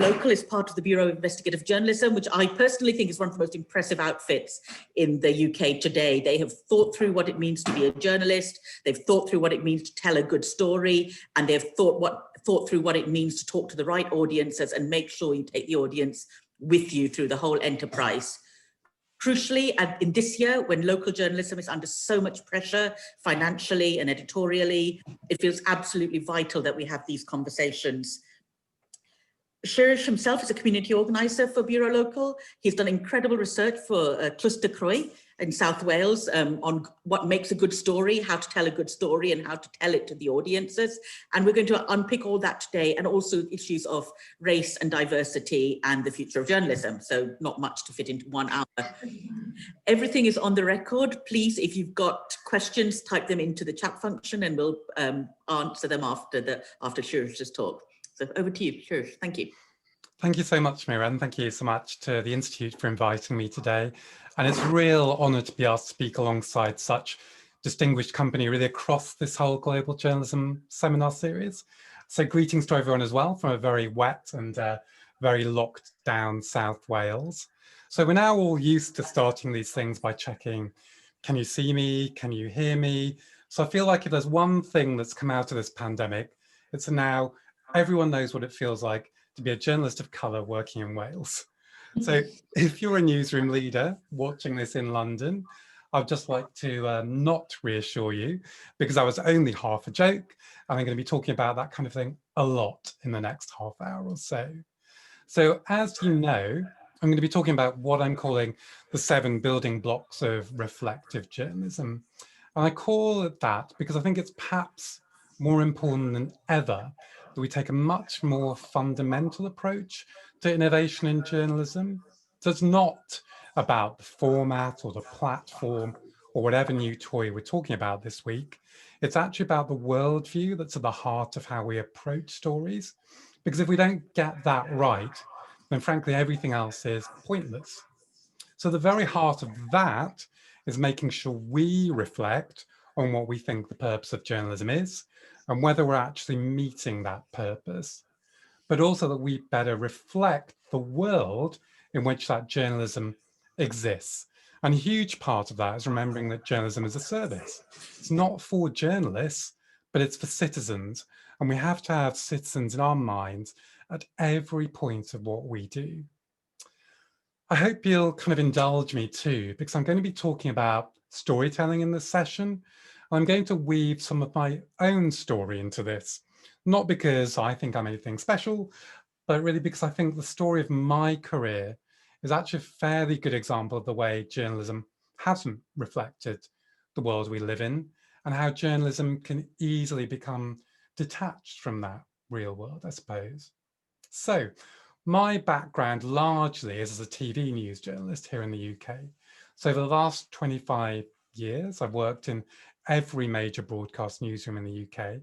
Local is part of the Bureau of Investigative Journalism, which I personally think is one of the most impressive outfits in the UK today. They have thought through what it means to be a journalist, they've thought through what it means to tell a good story, and they've thought through what it means to talk to the right audiences and make sure you take the audience with you through the whole enterprise. Crucially, in this year, when local journalism is under so much pressure financially and editorially, it feels absolutely vital that we have these conversations. Shirish himself is a community organiser for Bureau Local. He's done incredible research for Cluster Croy in South Wales on what makes a good story, how to tell a good story and how to tell it to the audiences. And we're going to unpick all that today, and also issues of race and diversity and the future of journalism. So not much to fit into 1 hour. Everything is on the record. Please, if you've got questions, type them into the chat function and we'll answer them after Shirish's talk. So over to you, Shirish. Thank you. Thank you so much, Mira, and thank you so much to the Institute for inviting me today. And it's a real honour to be asked to speak alongside such distinguished company really across this whole global journalism seminar series. So greetings to everyone as well from a very wet and very locked down South Wales. So we're now all used to starting these things by checking, can you see me? Can you hear me? So I feel like if there's one thing that's come out of this pandemic, it's now everyone knows what it feels like to be a journalist of colour working in Wales. So if you're a newsroom leader watching this in London, I'd just like to not reassure you, because I was only half a joke, and I'm going to be talking about that kind of thing a lot in the next half hour or so. So as you know, I'm going to be talking about what I'm calling the 7 building blocks of reflective journalism. And I call it that because I think it's perhaps more important than ever that we take a much more fundamental approach to innovation in journalism. So it's not about the format or the platform or whatever new toy we're talking about this week. It's actually about the worldview that's at the heart of how we approach stories. Because if we don't get that right, then frankly, everything else is pointless. So the very heart of that is making sure we reflect on what we think the purpose of journalism is and whether we're actually meeting that purpose, but also that we better reflect the world in which that journalism exists. And a huge part of that is remembering that journalism is a service. It's not for journalists, but it's for citizens. And we have to have citizens in our minds at every point of what we do. I hope you'll kind of indulge me too, because I'm going to be talking about storytelling in this session. I'm going to weave some of my own story into this, not because I think I'm anything special, but really because I think the story of my career is actually a fairly good example of the way journalism hasn't reflected the world we live in and how journalism can easily become detached from that real world, I suppose. So my background largely is as a TV news journalist here in the UK. So for the last 25 years, I've worked in every major broadcast newsroom in the UK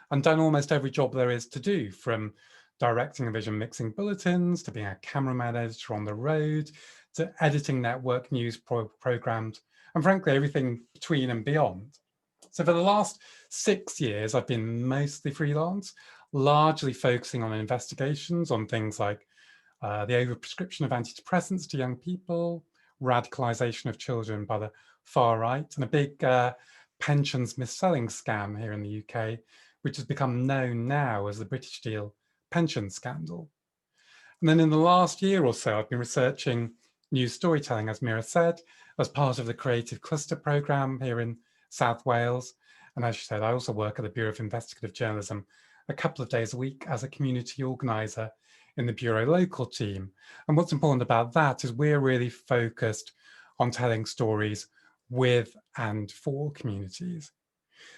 and done almost every job there is to do, from directing and vision mixing bulletins, to being a cameraman editor on the road, to editing network news programs, and frankly, everything between and beyond. So for the last 6 years, I've been mostly freelance, largely focusing on investigations on things like the overprescription of antidepressants to young people, radicalization of children by the far right, and a big pensions mis-selling scam here in the UK, which has become known now as the British Steel pension scandal. And then in the last year or so, I've been researching news storytelling, as Mira said, as part of the Creative Cluster programme here in South Wales. And as she said, I also work at the Bureau of Investigative Journalism a couple of days a week as a community organiser in the Bureau Local team. And what's important about that is we're really focused on telling stories with and for communities.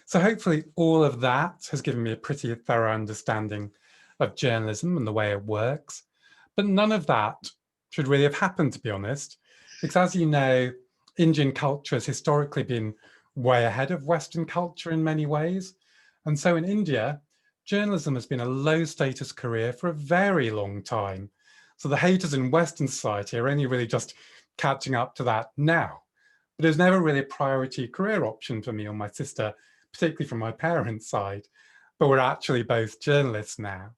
So hopefully all of that has given me a pretty thorough understanding of journalism and the way it works. But none of that should really have happened, to be honest, because as you know, Indian culture has historically been way ahead of Western culture in many ways. And so in India, journalism has been a low status career for a very long time. So the haters in Western society are only really just catching up to that now. But it was never really a priority career option for me or my sister, particularly from my parents' side, but we're actually both journalists now.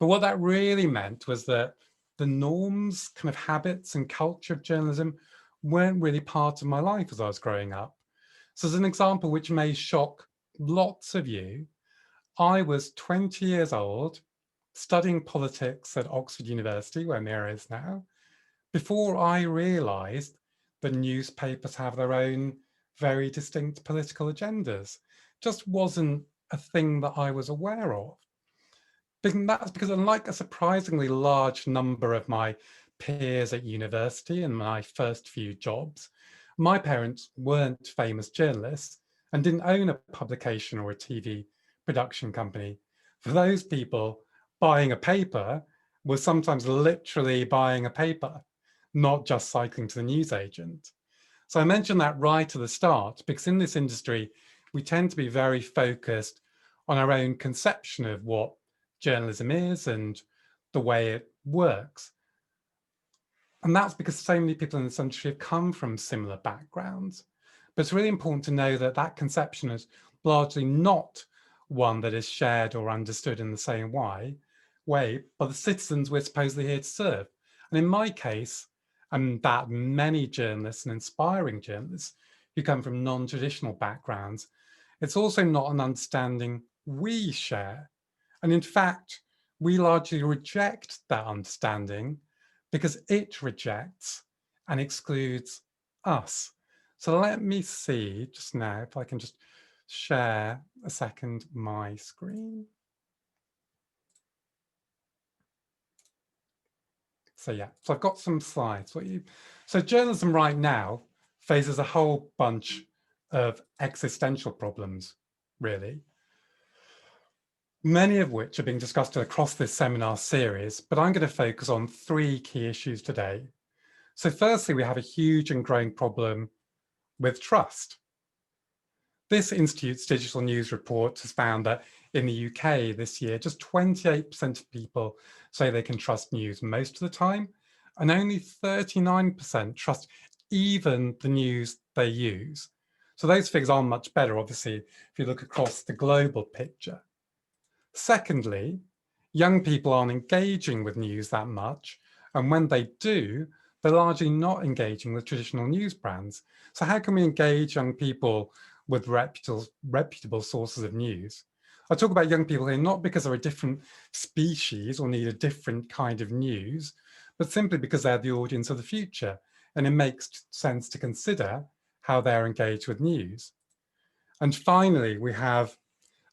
But what that really meant was that the norms, kind of habits and culture of journalism weren't really part of my life as I was growing up. So as an example, which may shock lots of you, I was 20 years old, studying politics at Oxford University, where Mira is now, before I realized that newspapers have their own very distinct political agendas. Just wasn't a thing that I was aware of. And that's because unlike a surprisingly large number of my peers at university and my first few jobs, my parents weren't famous journalists and didn't own a publication or a TV production company. For those people, buying a paper was sometimes literally buying a paper, not just cycling to the newsagent. So I mentioned that right at the start, because in this industry, we tend to be very focused on our own conception of what journalism is and the way it works. And that's because so many people in this industry have come from similar backgrounds. But it's really important to know that that conception is largely not one that is shared or understood in the same way by the citizens we're supposedly here to serve. And in my case, and that many journalists and inspiring journalists who come from non-traditional backgrounds, it's also not an understanding we share. And in fact, we largely reject that understanding because it rejects and excludes us. So let me see just now if I can just share a second my screen. So yeah, so I've got some slides for you. So journalism right now faces a whole bunch of existential problems, really. Many of which are being discussed across this seminar series, but I'm going to focus on 3 key issues today. So firstly, we have a huge and growing problem with trust. This Institute's Digital News Report has found that in the UK this year, just 28% of people say they can trust news most of the time, and only 39% trust even the news they use. So those figures aren't much better, obviously, if you look across the global picture. Secondly, young people aren't engaging with news that much, and when they do, they're largely not engaging with traditional news brands. So how can we engage young people with reputable sources of news? I talk about young people here not because they're a different species or need a different kind of news, but simply because they're the audience of the future, and it makes sense to consider how they're engaged with news. And finally, we have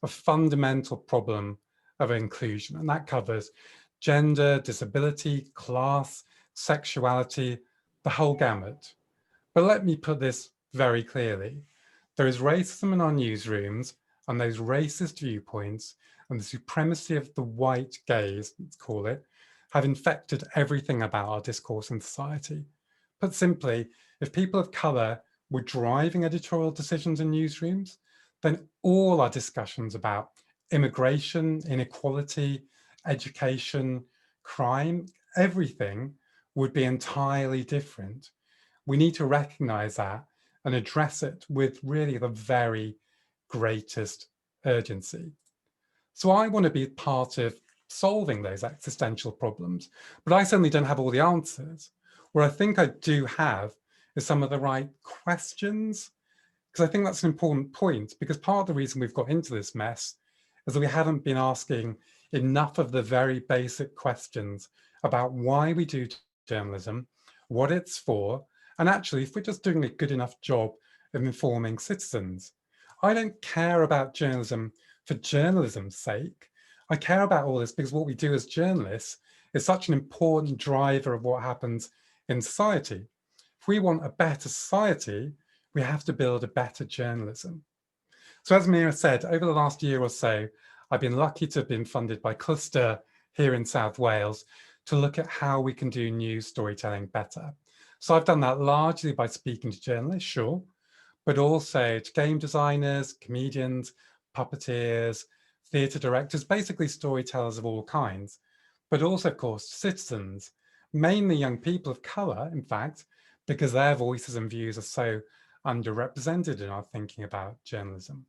a fundamental problem of inclusion, and that covers gender, disability, class, sexuality, the whole gamut. But let me put this very clearly. There is racism in our newsrooms, and those racist viewpoints and the supremacy of the white gaze, let's call it, have infected everything about our discourse in society. Put simply, if people of colour were driving editorial decisions in newsrooms, then all our discussions about immigration, inequality, education, crime, everything would be entirely different. We need to recognize that and address it with really the very greatest urgency. So I want to be part of solving those existential problems, but I certainly don't have all the answers. What I think I do have is some of the right questions, because I think that's an important point, because part of the reason we've got into this mess is that we haven't been asking enough of the very basic questions about why we do journalism, what it's for, and actually if we're just doing a good enough job of informing citizens. I don't care about journalism for journalism's sake. I care about all this because what we do as journalists is such an important driver of what happens in society. If we want a better society, we have to build a better journalism. So as Mira said, over the last year or so, I've been lucky to have been funded by Cluster here in South Wales to look at how we can do news storytelling better. So I've done that largely by speaking to journalists, sure, but also to game designers, comedians, puppeteers, theatre directors, basically storytellers of all kinds, but also, of course, citizens, mainly young people of colour, in fact, because their voices and views are so underrepresented in our thinking about journalism.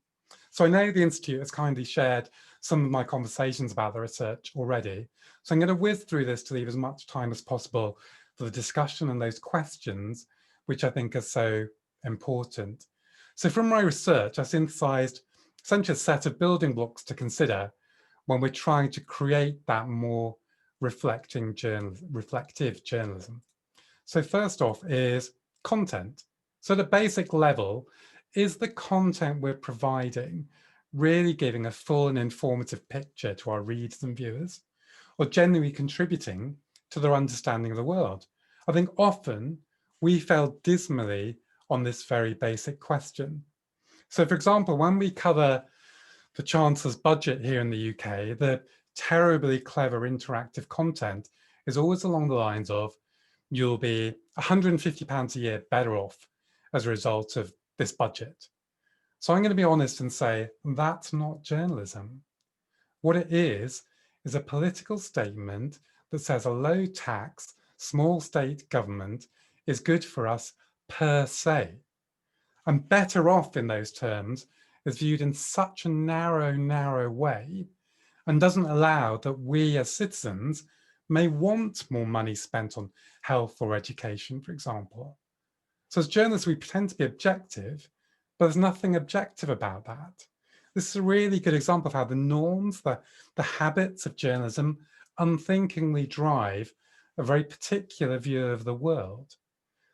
So I know the Institute has kindly shared some of my conversations about the research already. So I'm going to whiz through this to leave as much time as possible for the discussion and those questions, which I think are so important. So from my research, I synthesized essentially a set of building blocks to consider when we're trying to create that more reflective journalism. So first off is content. So at a basic level, is the content we're providing really giving a full and informative picture to our readers and viewers, or genuinely contributing to their understanding of the world? I think often we fail dismally on this very basic question. So for example, when we cover the Chancellor's budget here in the UK, the terribly clever interactive content is always along the lines of, you'll be £150 a year better off as a result of this budget. So I'm going to be honest and say that's not journalism. What it is a political statement that says a low tax, small state government is good for us per se. And better off in those terms is viewed in such a narrow way and doesn't allow that we as citizens may want more money spent on health or education, for example. So as journalists, we pretend to be objective, but there's nothing objective about that. This is a really good example of how the norms, the habits of journalism unthinkingly drive a very particular view of the world.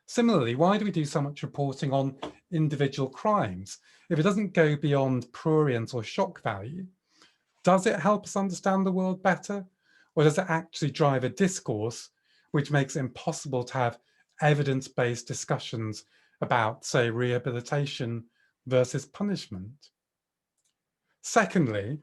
Similarly, why do we do so much reporting on individual crimes? If it doesn't go beyond prurient or shock value, does it help us understand the world better? Or does it actually drive a discourse which makes it impossible to have evidence-based discussions about, say, rehabilitation versus punishment? Secondly,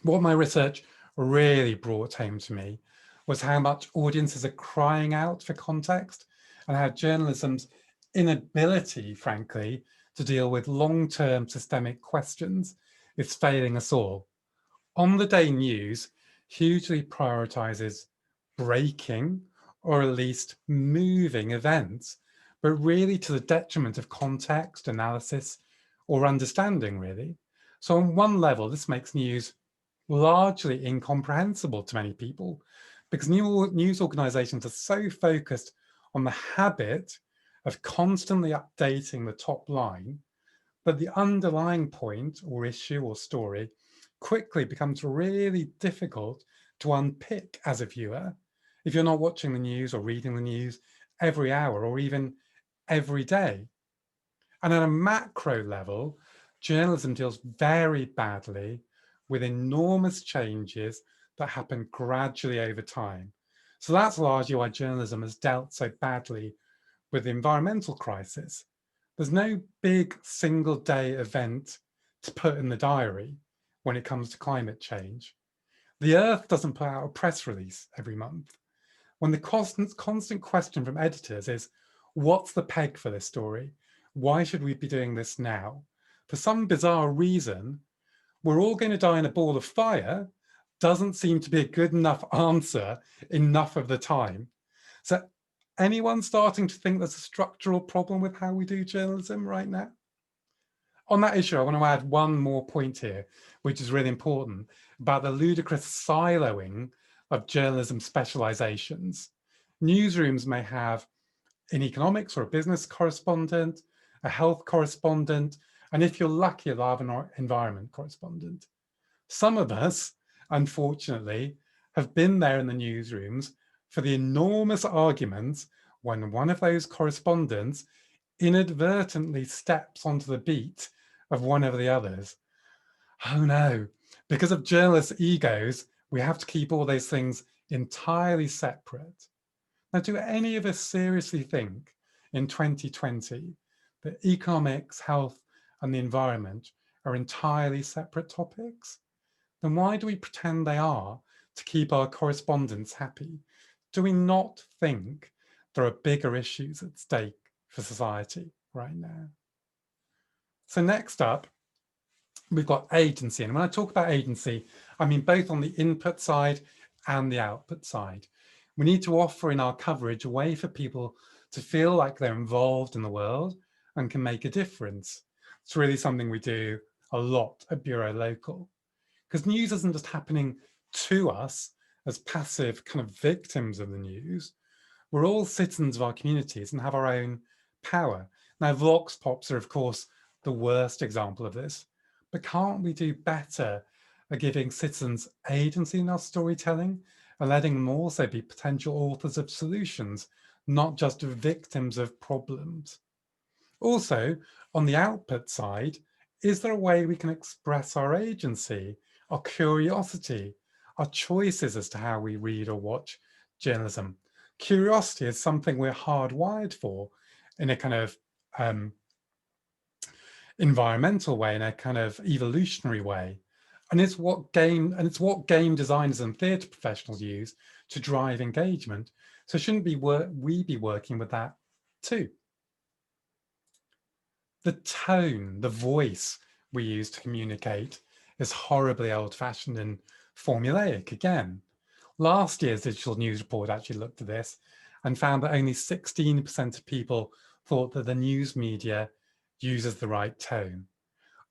what my research really brought home to me was how much audiences are crying out for context and how journalism's inability, frankly, to deal with long-term systemic questions is failing us all. On the Day news hugely prioritizes breaking or at least moving events, but really to the detriment of context, analysis, or understanding, really. So on one level, this makes news largely incomprehensible to many people because news organizations are so focused on the habit of constantly updating the top line that the underlying point or issue or story quickly becomes really difficult to unpick as a viewer if you're not watching the news or reading the news every hour or even every day. And at a macro level, journalism deals very badly with enormous changes that happen gradually over time. So that's largely why journalism has dealt so badly with the environmental crisis. There's no big single day event to put in the diary when it comes to climate change. The Earth doesn't put out a press release every month. When the constant question from editors is, what's the peg for this story? Why should we be doing this now? For some bizarre reason, we're all going to die in a ball of fire doesn't seem to be a good enough answer enough of the time. So anyone starting to think there's a structural problem with how we do journalism right now? On that issue, I want to add one more point here, which is really important, about the ludicrous siloing of journalism specializations. Newsrooms may have an economics or a business correspondent, a health correspondent, and if you're lucky, you'll have an environment correspondent. Some of us, unfortunately, have been there in the newsrooms for the enormous arguments when one of those correspondents inadvertently steps onto the beat of one of the others. Oh no, because of journalists' egos, we have to keep all those things entirely separate. Now, do any of us seriously think in 2020 that economics, health, and the environment are entirely separate topics? Then why do we pretend they are to keep our correspondents happy? Do we not think there are bigger issues at stake for society right now? So next up, we've got agency. And when I talk about agency, I mean both on the input side and the output side. We need to offer in our coverage a way for people to feel like they're involved in the world and can make a difference. It's really something we do a lot at Bureau Local, because news isn't just happening to us as passive kind of victims of the news. We're all citizens of our communities and have our own power. Now, Vox Pops are, of course, the worst example of this, but can't we do better at giving citizens agency in our storytelling and letting them also be potential authors of solutions, not just victims of problems? Also, on the output side, is there a way we can express our agency, our curiosity, our choices as to how we read or watch journalism? Curiosity is something we're hardwired for in a kind of environmental way, in a kind of evolutionary way. And it's what game designers and theatre professionals use to drive engagement. So shouldn't we be working with that too? The tone, the voice we use to communicate is horribly old-fashioned and formulaic again. Last year's Digital News Report actually looked at this and found that only 16% of people thought that the news media uses the right tone.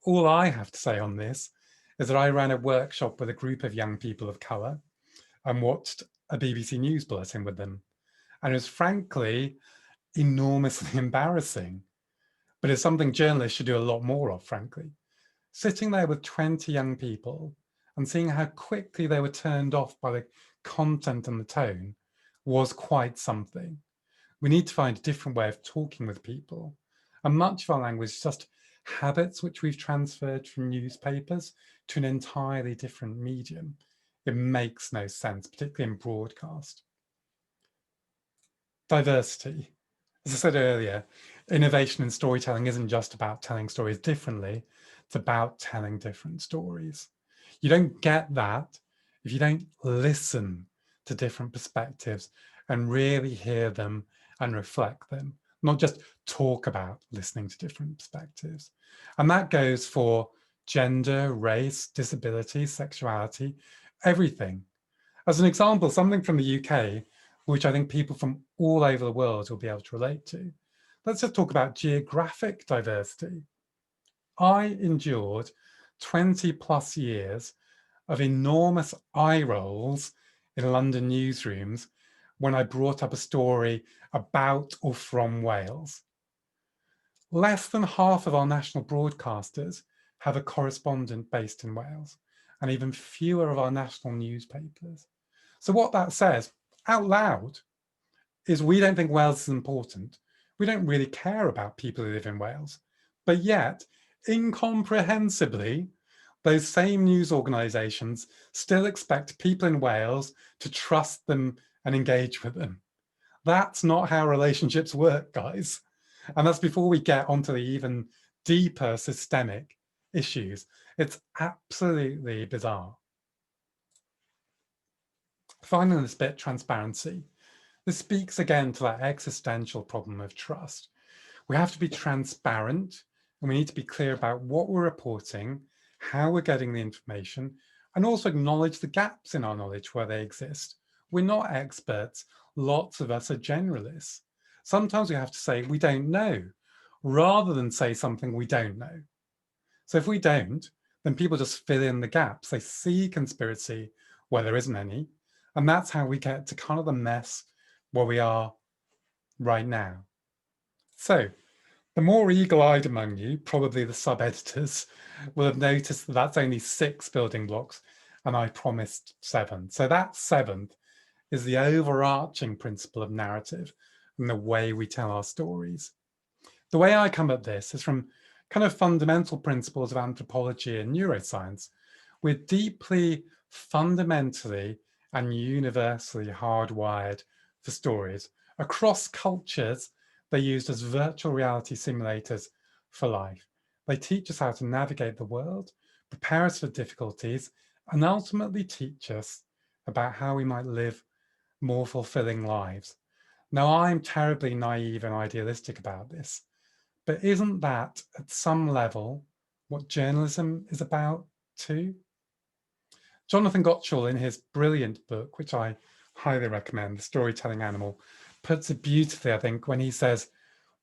All I have to say on this is that I ran a workshop with a group of young people of colour and watched a BBC News bulletin with them. And it was frankly enormously embarrassing, but it's something journalists should do a lot more of, frankly. Sitting there with 20 young people and seeing how quickly they were turned off by the content and the tone was quite something. We need to find a different way of talking with people. And much of our language is just habits which we've transferred from newspapers to an entirely different medium. It makes no sense, particularly in broadcast. Diversity. As I said earlier, innovation in storytelling isn't just about telling stories differently, it's about telling different stories. You don't get that if you don't listen to different perspectives and really hear them and reflect them, not just talk about listening to different perspectives. And that goes for gender, race, disability, sexuality, everything. As an example, something from the UK, which I think people from all over the world will be able to relate to. Let's just talk about geographic diversity. I endured 20 plus years of enormous eye rolls in London newsrooms when I brought up a story about or from Wales. Less than half of our national broadcasters have a correspondent based in Wales, and even fewer of our national newspapers. So what that says out loud is we don't think Wales is important. We don't really care about people who live in Wales. But yet, incomprehensibly, those same news organisations still expect people in Wales to trust them and engage with them. That's not how relationships work, guys. And that's before we get onto the even deeper systemic issues. It's absolutely bizarre. Finally, this bit, transparency. This speaks again to that existential problem of trust. We have to be transparent and we need to be clear about what we're reporting, how we're getting the information, and also acknowledge the gaps in our knowledge where they exist. We're not experts. Lots of us are generalists. Sometimes we have to say we don't know, rather than say something we don't know. So if we don't, then people just fill in the gaps. They see conspiracy where there isn't any. And that's how we get to kind of the mess where we are right now. So the more eagle-eyed among you, probably the sub-editors, will have noticed that that's only 6 building blocks and I promised 7. So that 7th is the overarching principle of narrative and the way we tell our stories. The way I come at this is from kind of fundamental principles of anthropology and neuroscience. We're deeply, fundamentally, and universally hardwired for stories. Across cultures, they're used as virtual reality simulators for life. They teach us how to navigate the world, prepare us for difficulties, and ultimately teach us about how we might live more fulfilling lives. Now, I'm terribly naive and idealistic about this, but isn't that at some level what journalism is about too? Jonathan Gottschall, in his brilliant book, which I highly recommend, The Storytelling Animal, puts it beautifully, I think, when he says,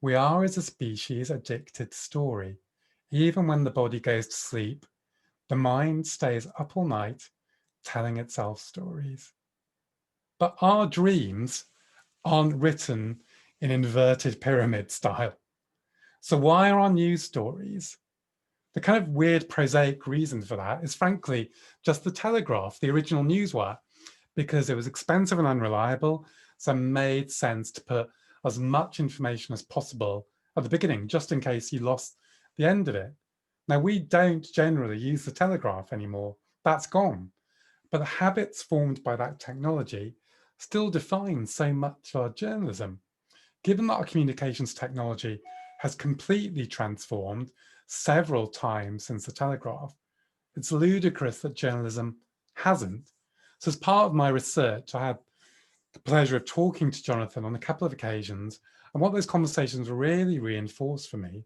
we are as a species addicted to story. Even when the body goes to sleep, the mind stays up all night telling itself stories. But our dreams aren't written in inverted pyramid style. So why are our news stories? The kind of weird prosaic reason for that is frankly just the Telegraph, the original newswire, because it was expensive and unreliable, so it made sense to put as much information as possible at the beginning, just in case you lost the end of it. Now, we don't generally use the Telegraph anymore. That's gone. But the habits formed by that technology still define so much of our journalism. Given that our communications technology has completely transformed several times since the Telegraph, it's ludicrous that journalism hasn't. So as part of my research, I had the pleasure of talking to Jonathan on a couple of occasions. And what those conversations really reinforced for me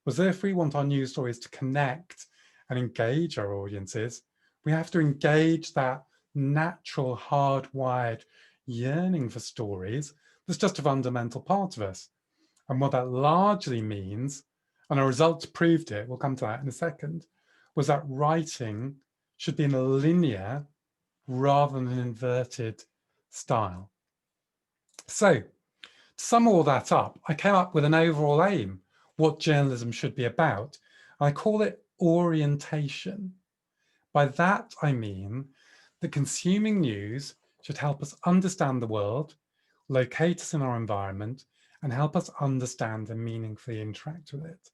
was that if we want our news stories to connect and engage our audiences, we have to engage that natural, hardwired yearning for stories that's just a fundamental part of us. And what that largely means, and our results proved it, we'll come to that in a second, was that writing should be in a linear rather than an inverted style. So to sum all that up, I came up with an overall aim, what journalism should be about. I call it orientation. By that, I mean that consuming news should help us understand the world, locate us in our environment, and help us understand and meaningfully interact with it.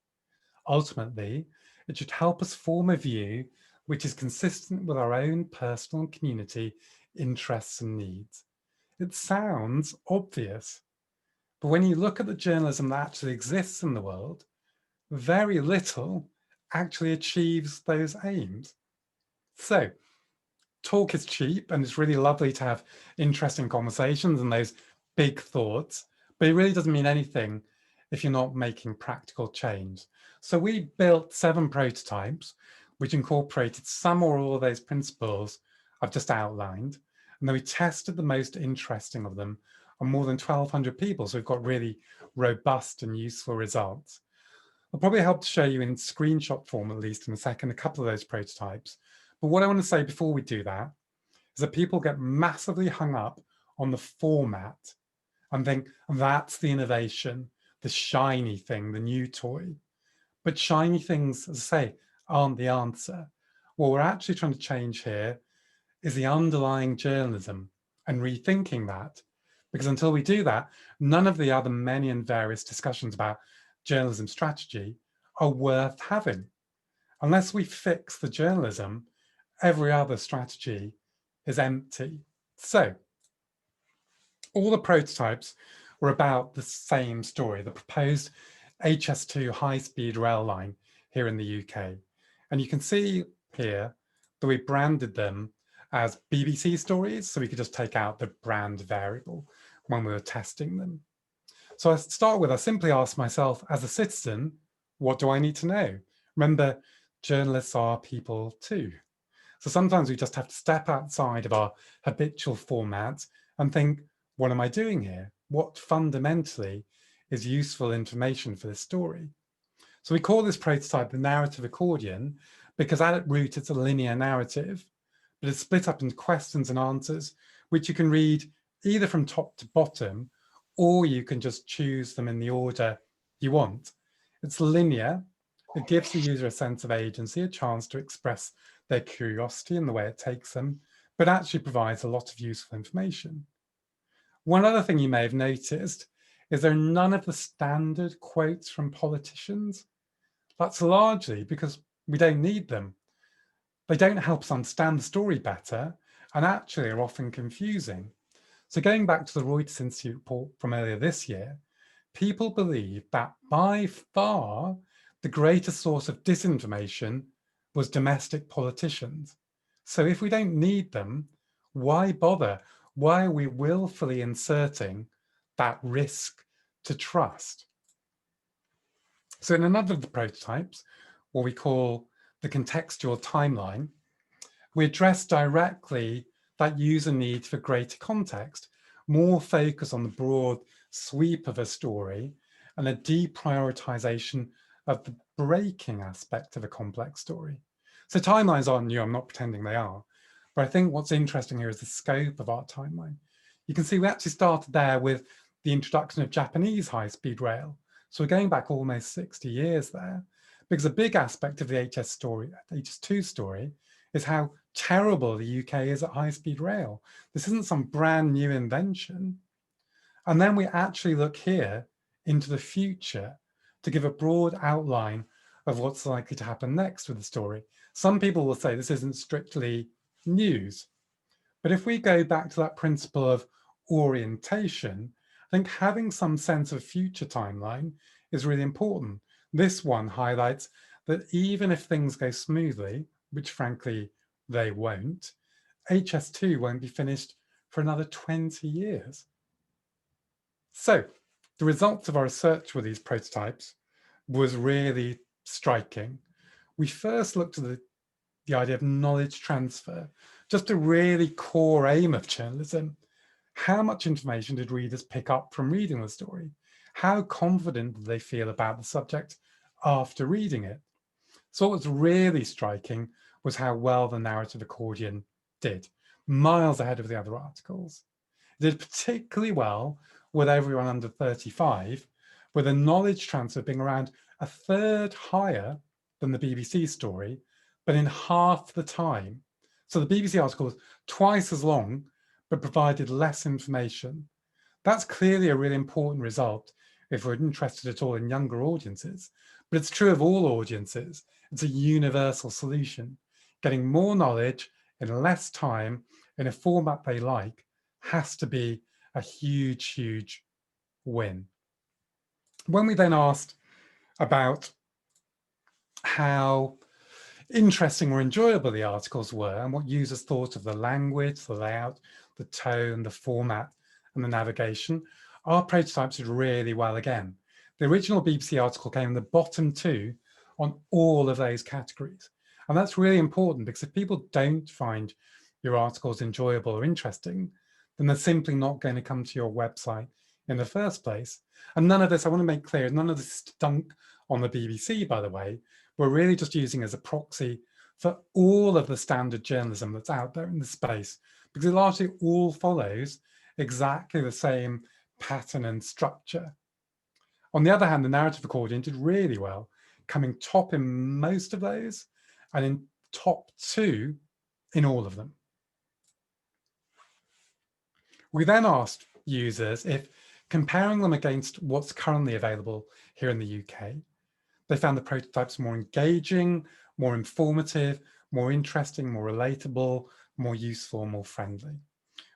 Ultimately, it should help us form a view which is consistent with our own personal and community interests and needs. It sounds obvious, but when you look at the journalism that actually exists in the world, very little actually achieves those aims. So, talk is cheap and it's really lovely to have interesting conversations and those big thoughts, but it really doesn't mean anything if you're not making practical change. So we built 7 prototypes, which incorporated some or all of those principles I've just outlined. And then we tested the most interesting of them on more than 1,200 people. So we've got really robust and useful results. I'll probably help to show you in screenshot form, at least in a second, a couple of those prototypes. But what I want to say before we do that is that people get massively hung up on the format and think that's the innovation, the shiny thing, the new toy. But shiny things, as I say, aren't the answer. What we're actually trying to change here is the underlying journalism and rethinking that. Because until we do that, none of the other many and various discussions about journalism strategy are worth having. Unless we fix the journalism, every other strategy is empty. So all the prototypes were about the same story, the proposed HS2 high-speed rail line here in the UK. And you can see here that we branded them as BBC stories, so we could just take out the brand variable when we were testing them. So I start with, I simply asked myself, as a citizen, what do I need to know? Remember, journalists are people too. So sometimes we just have to step outside of our habitual formats and think, what am I doing here? What fundamentally is useful information for this story? So we call this prototype the narrative accordion because at its root, it's a linear narrative, but it's split up into questions and answers, which you can read either from top to bottom, or you can just choose them in the order you want. It's linear. It gives the user a sense of agency, a chance to express their curiosity in the way it takes them, but actually provides a lot of useful information. One other thing you may have noticed is there are none of the standard quotes from politicians. That's largely because we don't need them. They don't help us understand the story better and actually are often confusing. So going back to the Reuters Institute report from earlier this year, people believe that by far the greatest source of disinformation was domestic politicians. So if we don't need them, why bother? Why are we willfully inserting that risk to trust? So in another of the prototypes, what we call the contextual timeline, we address directly that user need for greater context, more focus on the broad sweep of a story, and a deprioritization of the breaking aspect of a complex story. So timelines aren't new, I'm not pretending they are, but I think what's interesting here is the scope of our timeline. You can see we actually started there with the introduction of Japanese high-speed rail. So we're going back almost 60 years there, because a big aspect of the HS2 story is how terrible the UK is at high-speed rail. This isn't some brand new invention. And then we actually look here into the future to give a broad outline of what's likely to happen next with the story. Some people will say this isn't strictly news, but if we go back to that principle of orientation, I think having some sense of future timeline is really important. This one highlights that even if things go smoothly, which frankly they won't, HS2 won't be finished for another 20 years. So the results of our research with these prototypes was really striking. We first looked at the idea of knowledge transfer, just a really core aim of journalism. How much information did readers pick up from reading the story? How confident did they feel about the subject after reading it? So what was really striking was how well the narrative accordion did, miles ahead of the other articles. It did particularly well with everyone under 35, with the knowledge transfer being around a third higher than the BBC story, but in half the time. So the BBC article was twice as long, but provided less information. That's clearly a really important result if we're interested at all in younger audiences, but it's true of all audiences. It's a universal solution. Getting more knowledge in less time in a format they like has to be a huge, huge win. When we then asked about how interesting or enjoyable the articles were and what users thought of the language, the layout, the tone, the format, and the navigation, our prototypes did really well again. The original BBC article came in the bottom two on all of those categories. And that's really important because if people don't find your articles enjoyable or interesting, then they're simply not going to come to your website in the first place. And none of this, I want to make clear, none of this stunk on the BBC, by the way. We're really just using as a proxy for all of the standard journalism that's out there in the space, because it largely all follows exactly the same pattern and structure. On the other hand, the narrative accordion did really well, coming top in most of those and in top two in all of them. We then asked users if comparing them against what's currently available here in the UK, they found the prototypes more engaging, more informative, more interesting, more relatable, more useful, more friendly.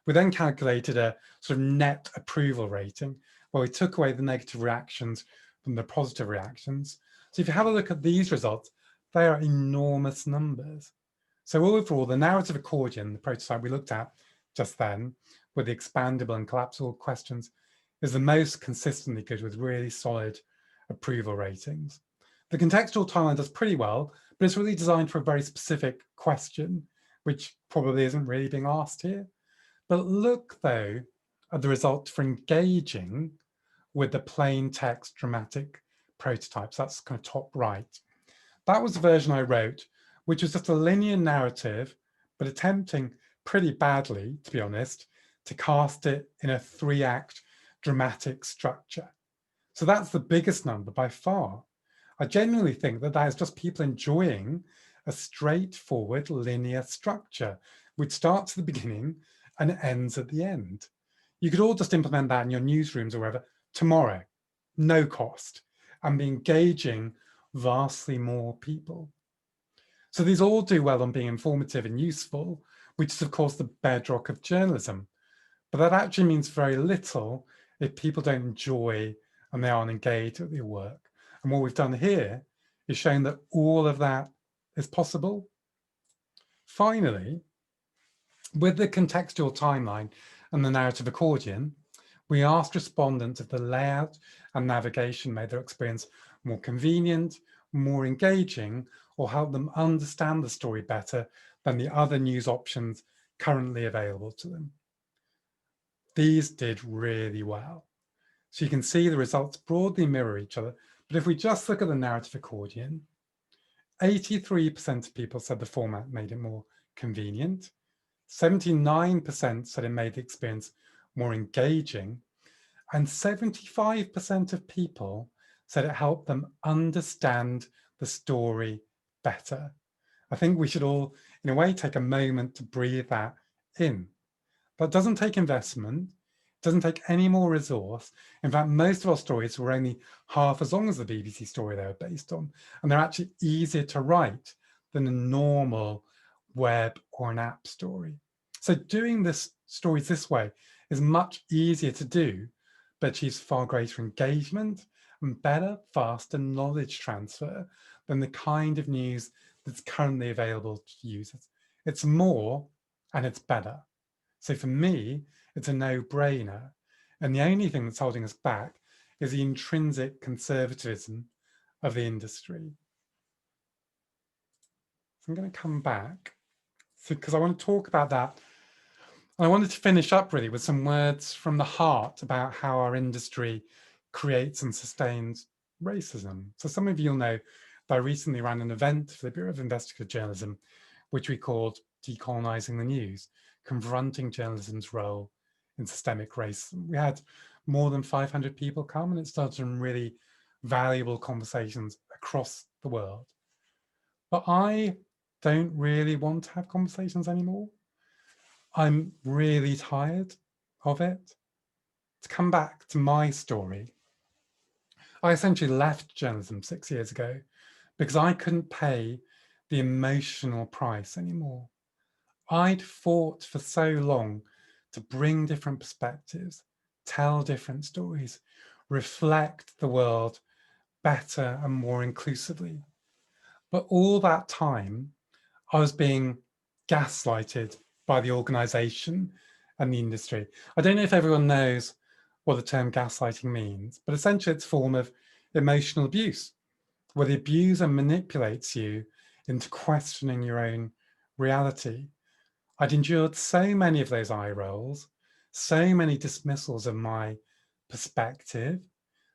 We then calculated a sort of net approval rating where we took away the negative reactions from the positive reactions. So if you have a look at these results, they are enormous numbers. So overall, the narrative accordion, the prototype we looked at just then, with the expandable and collapsible questions, is the most consistently good with really solid approval ratings. The contextual timeline does pretty well, but it's really designed for a very specific question, which probably isn't really being asked here. But look, though, at the result for engaging with the plain text dramatic prototypes. That's kind of top right. That was the version I wrote, which was just a linear narrative, but attempting pretty badly, to be honest, to cast it in a 3-act dramatic structure. So that's the biggest number by far. I genuinely think that that is just people enjoying a straightforward linear structure, which starts at the beginning and ends at the end. You could all just implement that in your newsrooms or wherever tomorrow, no cost, and be engaging vastly more people. So these all do well on being informative and useful, which is of course the bedrock of journalism. But that actually means very little if people don't enjoy and they aren't engaged with your work. And what we've done here is showing that all of that is possible. Finally, with the contextual timeline and the narrative accordion, we asked respondents if the layout and navigation made their experience more convenient, more engaging, or helped them understand the story better than the other news options currently available to them. These did really well. So you can see the results broadly mirror each other, But if we just look at the narrative accordion, 83% of people said the format made it more convenient. 79% said it made the experience more engaging. And 75% of people said it helped them understand the story better. I think we should all, in a way, take a moment to breathe that in. That doesn't take investment, doesn't take any more resource. In fact, most of our stories were only half as long as the BBC story they were based on, and they're actually easier to write than a normal web or an app story. So doing this stories this way is much easier to do, but achieves far greater engagement and better, faster knowledge transfer than the kind of news that's currently available to users. It's more and it's better. So for me, it's a no-brainer. And the only thing that's holding us back is the intrinsic conservatism of the industry. So I'm going to come back because I want to talk about that. And I wanted to finish up really with some words from the heart about how our industry creates and sustains racism. So some of you will know that I recently ran an event for the Bureau of Investigative Journalism, which we called Decolonizing the News, confronting journalism's role in systemic racism. We had more than 500 people come, and it started some really valuable conversations across the world. But I don't really want to have conversations anymore. I'm really tired of it. To come back to my story, I essentially left journalism 6 years ago because I couldn't pay the emotional price anymore. I'd fought for so long to bring different perspectives, tell different stories, reflect the world better and more inclusively. But all that time, I was being gaslighted by the organization and the industry. I don't know if everyone knows what the term gaslighting means, but essentially it's a form of emotional abuse, where the abuser manipulates you into questioning your own reality. I'd endured so many of those eye rolls, so many dismissals of my perspective,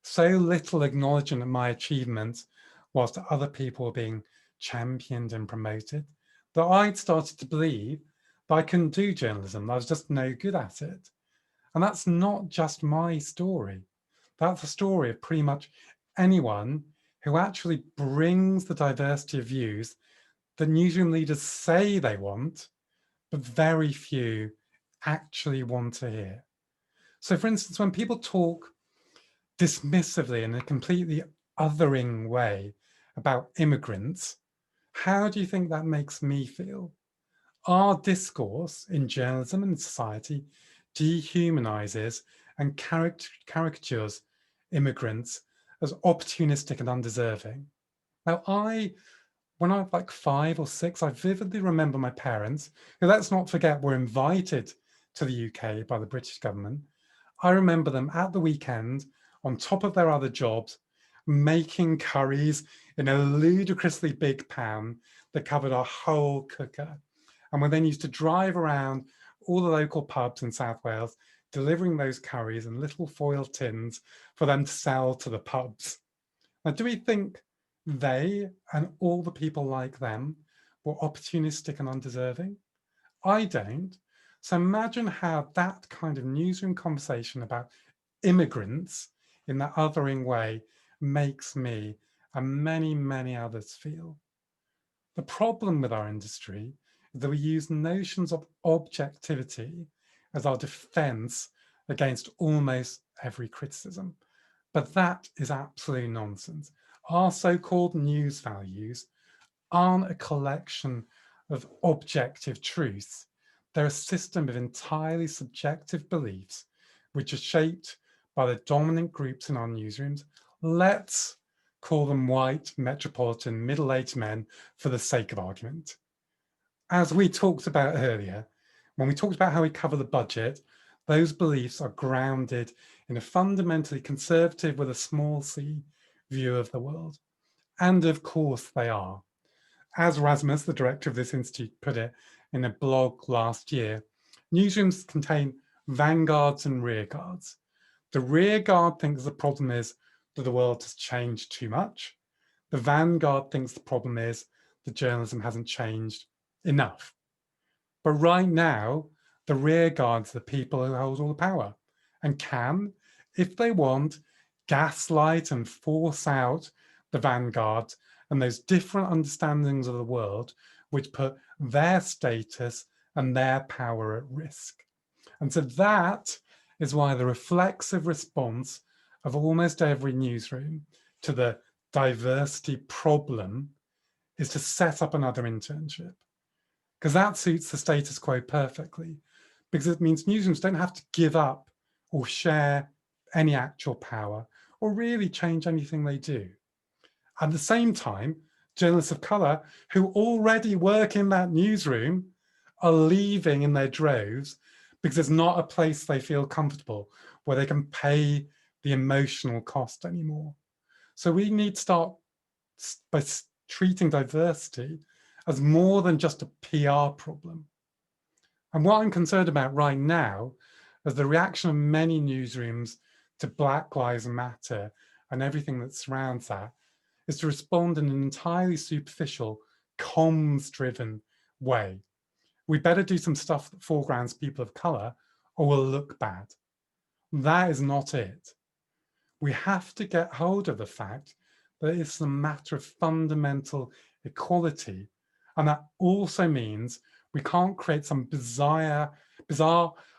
so little acknowledgement of my achievements whilst other people were being championed and promoted, that I'd started to believe that I couldn't do journalism, I was just no good at it. And that's not just my story. That's the story of pretty much anyone who actually brings the diversity of views that newsroom leaders say they want, but very few actually want to hear. So for instance, when people talk dismissively in a completely othering way about immigrants, how do you think that makes me feel? Our discourse in journalism and society dehumanizes and caricatures immigrants as opportunistic and undeserving. Now, when I was like 5 or 6, I vividly remember my parents, who, let's not forget, were invited to the UK by the British government. I remember them at the weekend, on top of their other jobs, making curries in a ludicrously big pan that covered our whole cooker. And we then used to drive around all the local pubs in South Wales, delivering those curries in little foil tins for them to sell to the pubs. Now, do we think they and all the people like them were opportunistic and undeserving? I don't. So imagine how that kind of newsroom conversation about immigrants in that othering way makes me and many, many others feel. The problem with our industry is that we use notions of objectivity as our defense against almost every criticism. But that is absolute nonsense. Our so-called news values aren't a collection of objective truths. They're a system of entirely subjective beliefs, which are shaped by the dominant groups in our newsrooms. Let's call them white, metropolitan, middle-aged men for the sake of argument. As we talked about earlier, when we talked about how we cover the budget, those beliefs are grounded in a fundamentally conservative with a small c view of the world. And of course they are. As Rasmus, the director of this institute, put it in a blog last year, newsrooms contain vanguards and rearguards. The rearguard thinks the problem is that the world has changed too much. The vanguard thinks the problem is that journalism hasn't changed enough. But right now, the rear guards are the people who hold all the power and can, if they want, gaslight and force out the vanguard and those different understandings of the world which put their status and their power at risk. And so that is why the reflexive response of almost every newsroom to the diversity problem is to set up another internship, because that suits the status quo perfectly, because it means newsrooms don't have to give up or share any actual power or really change anything they do. At the same time, journalists of colour who already work in that newsroom are leaving in their droves because it's not a place they feel comfortable where they can pay the emotional cost anymore. So we need to start by treating diversity as more than just a PR problem. And what I'm concerned about right now is the reaction of many newsrooms to Black Lives Matter and everything that surrounds that is to respond in an entirely superficial, comms-driven way. We better do some stuff that foregrounds people of colour or we'll look bad. That is not it. We have to get hold of the fact that it's a matter of fundamental equality. And that also means we can't create some bizarre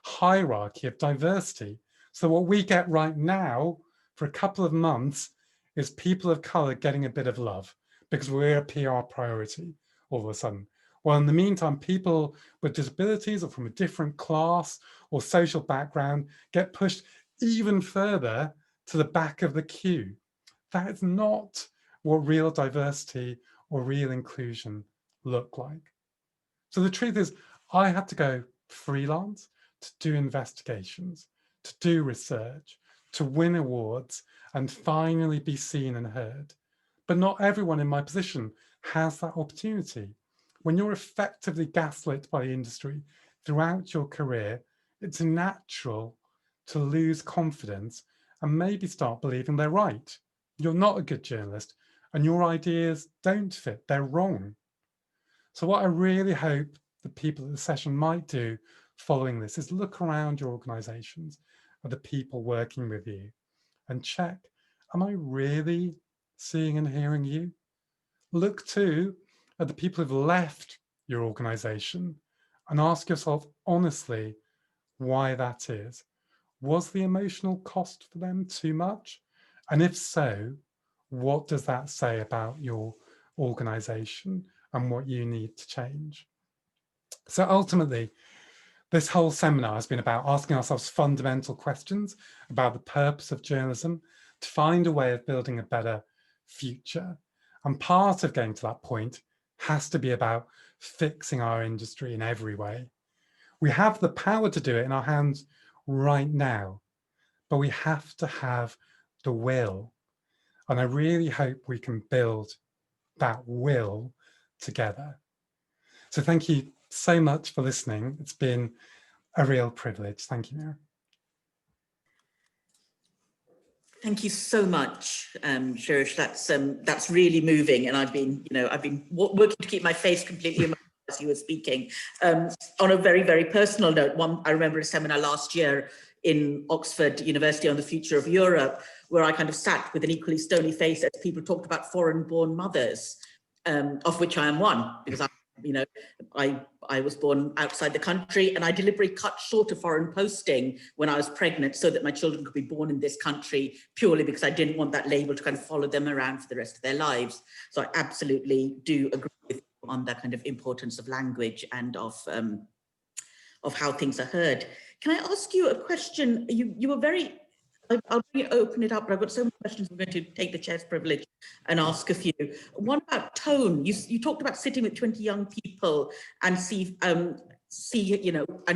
hierarchy of diversity. So what we get right now for a couple of months is people of colour getting a bit of love because we're a PR priority all of a sudden. Well, in the meantime, people with disabilities or from a different class or social background get pushed even further to the back of the queue. That is not what real diversity or real inclusion look like. So the truth is, I had to go freelance to do investigations, to do research, to win awards, and finally be seen and heard. But not everyone in my position has that opportunity. When you're effectively gaslit by the industry throughout your career, it's natural to lose confidence and maybe start believing they're right. You're not a good journalist and your ideas don't fit, they're wrong. So what I really hope the people at the session might do following this is look around your organizations at the people working with you and check, am I really seeing and hearing you? Look too at the people who've left your organization and ask yourself honestly why that is. Was the emotional cost for them too much? And if so, what does that say about your organization and what you need to change? So ultimately, this whole seminar has been about asking ourselves fundamental questions about the purpose of journalism to find a way of building a better future. And part of getting to that point has to be about fixing our industry in every way. We have the power to do it in our hands right now, but we have to have the will. And I really hope we can build that will together. So thank you so much for listening. It's been a real privilege. Thank you, Mira. Thank you so much, Shirish. That's really moving, and I've been working to keep my face completely immersed as you were speaking. On a very, very personal note, I remember a seminar last year in Oxford University on the future of Europe, where I kind of sat with an equally stony face as people talked about foreign-born mothers, of which I am one, because I was born outside the country and I deliberately cut short a foreign posting when I was pregnant so that my children could be born in this country, purely because I didn't want that label to kind of follow them around for the rest of their lives. So I absolutely do agree with you on that kind of importance of language and of how things are heard. Can I ask you a question? You were very, I'll open it up, but I've got so many questions. I'm going to take the chair's privilege and ask a few. One about tone. You talked about sitting with 20 young people and see, and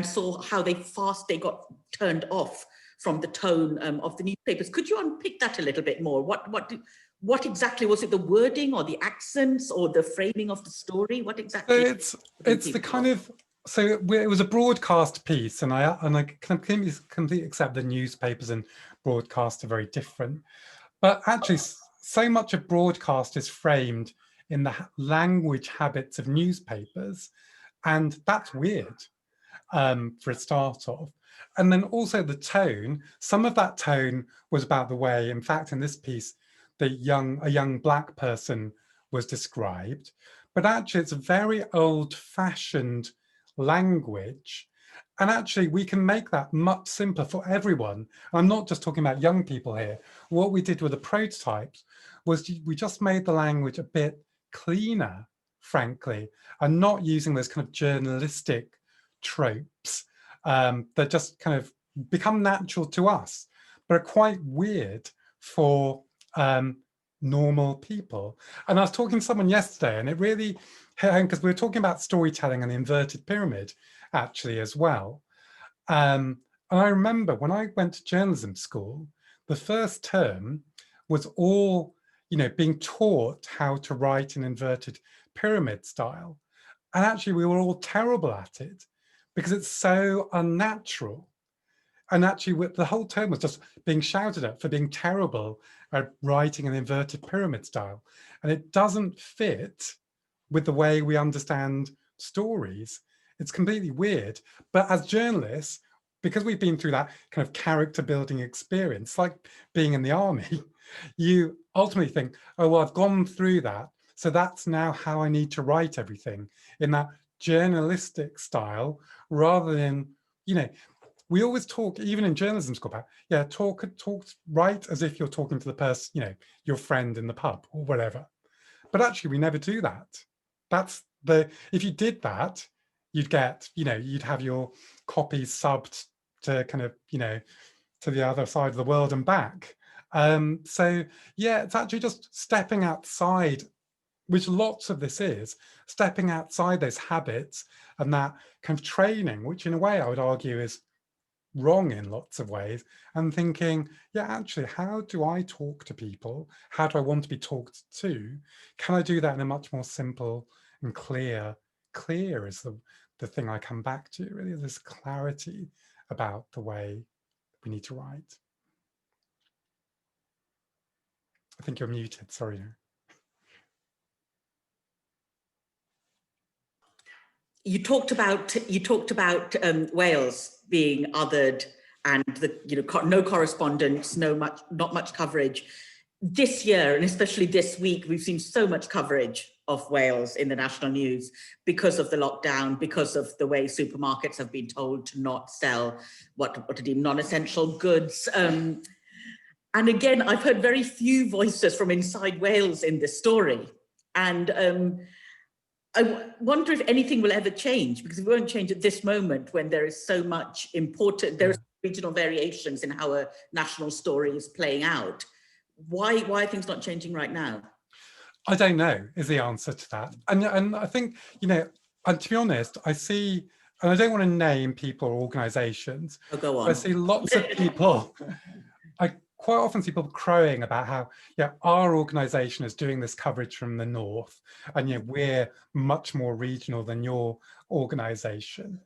saw how fast they got turned off from the tone of the newspapers. Could you unpick that a little bit more? What exactly was it? The wording or the accents or the framing of the story? What exactly? So it's the kind of, so it was a broadcast piece, and I completely accept that newspapers and broadcast are very different. But actually, so much of broadcast is framed in the language habits of newspapers, and that's weird for a start off. And then also the tone, some of that tone was about the way, in fact, in this piece, a young Black person was described, but actually it's a very old-fashioned language. And actually we can make that much simpler for everyone. I'm not just talking about young people here. What we did with the prototypes was we just made the language a bit cleaner, frankly, and not using those kind of journalistic tropes that just kind of become natural to us, but are quite weird for normal people. And I was talking to someone yesterday, and it really hit home because we were talking about storytelling and the inverted pyramid actually as well. And I remember when I went to journalism school, the first term was all, being taught how to write an inverted pyramid style. And actually we were all terrible at it because it's so unnatural. And actually the whole term was just being shouted at for being terrible at writing an inverted pyramid style. And it doesn't fit with the way we understand stories. It's completely weird. But as journalists, because we've been through that kind of character building experience, like being in the army, you ultimately think, oh, well, I've gone through that. So that's now how I need to write everything in that journalistic style, rather than, we always talk, even in journalism school, about, write as if you're talking to the person, your friend in the pub or whatever. But actually we never do that. That's if you did that, you'd get, you'd have your copies subbed to kind of, to the other side of the world and back. So yeah, it's actually just stepping outside, which lots of this is, stepping outside those habits and that kind of training, which in a way I would argue is wrong in lots of ways, and thinking, yeah, actually, how do I talk to people? How do I want to be talked to? Can I do that in a much more simple and clear is the thing I come back to, really, this clarity about the way we need to write. I think you're muted, sorry. You talked about Wales being othered and no correspondence, not much coverage. This year, and especially this week, we've seen so much coverage of Wales in the national news because of the lockdown, because of the way supermarkets have been told to not sell what are deemed non-essential goods. And again, I've heard very few voices from inside Wales in this story. And I wonder if anything will ever change, because it won't change at this moment when there is so much there are regional variations in how a national story is playing out. Why are things not changing right now? I don't know is the answer to that. And I think, and to be honest, I see, and I don't want to name people or organizations, Go on. I see lots of people, I quite often see people crowing about how, our organization is doing this coverage from the north, and we're much more regional than your organization.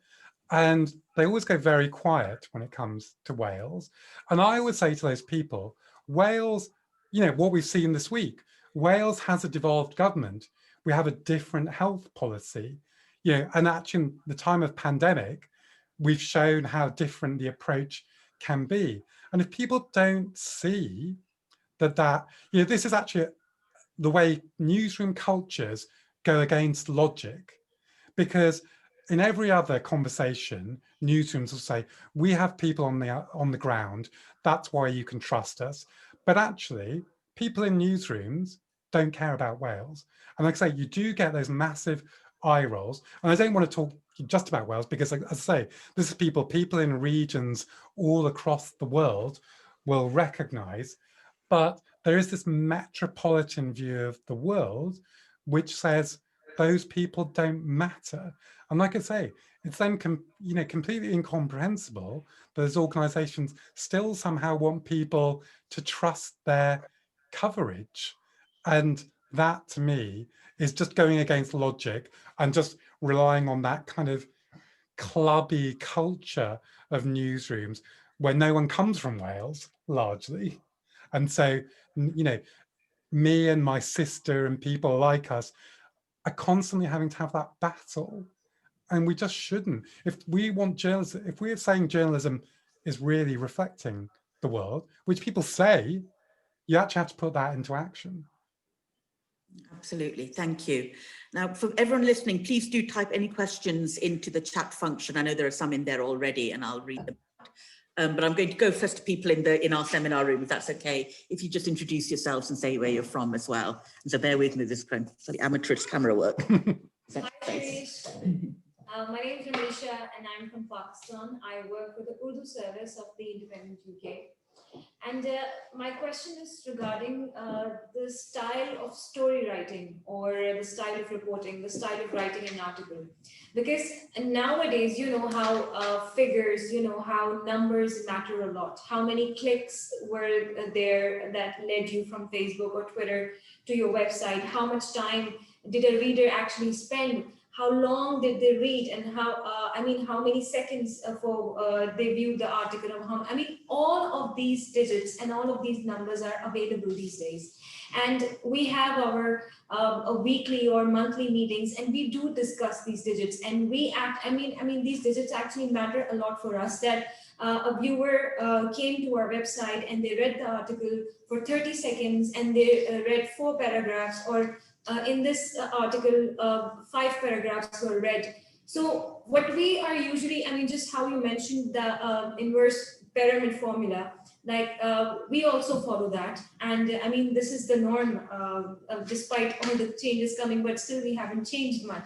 And they always go very quiet when it comes to Wales. And I would say to those people, Wales, what we've seen this week, Wales has a devolved government. We have a different health policy, and actually in the time of pandemic, we've shown how different the approach can be. And if people don't see that, this is actually the way newsroom cultures go against logic, because in every other conversation, newsrooms will say, we have people on the ground, that's why you can trust us. But actually, people in newsrooms don't care about Wales. And like I say, you do get those massive eye rolls. And I don't want to talk just about Wales, because as I say, this is people in regions all across the world will recognize, but there is this metropolitan view of the world, which says those people don't matter. And like I say, it's then completely incomprehensible that those organizations still somehow want people to trust their coverage. And that to me is just going against logic and just relying on that kind of clubby culture of newsrooms where no one comes from Wales, largely. And so, you know, me and my sister and people like us are constantly having to have that battle. And we just shouldn't. If we want journalism, if we're saying journalism is really reflecting the world, which people say, you actually have to put that into action. Absolutely, thank you. Now, for everyone listening, please do type any questions into the chat function. I know there are some in there already, and I'll read them out. But I'm going to go first to people in our seminar room, if that's okay. If you just introduce yourselves and say where you're from as well. And so bear with me, this is slightly amateurish camera work. Hi, Harish. My name is Rameesha and I'm from Pakistan. I work with the Urdu service of the Independent UK. And my question is regarding the style of story writing, or the style of reporting, the style of writing an article. Because nowadays, you know how figures, you know how numbers matter a lot. How many clicks were there that led you from Facebook or Twitter to your website? How much time did a reader actually spend? How long did they read, and how many seconds for they viewed the article? All of these digits and all of these numbers are available these days. And we have our weekly or monthly meetings, and we do discuss these digits. And these digits actually matter a lot for us. That a viewer came to our website and they read the article for 30 seconds, and they read 4 paragraphs, or in this article, 5 paragraphs were read. So what we are usually, just how you mentioned the inverse pyramid formula, like we also follow that. And this is the norm, despite all the changes coming, but still we haven't changed much.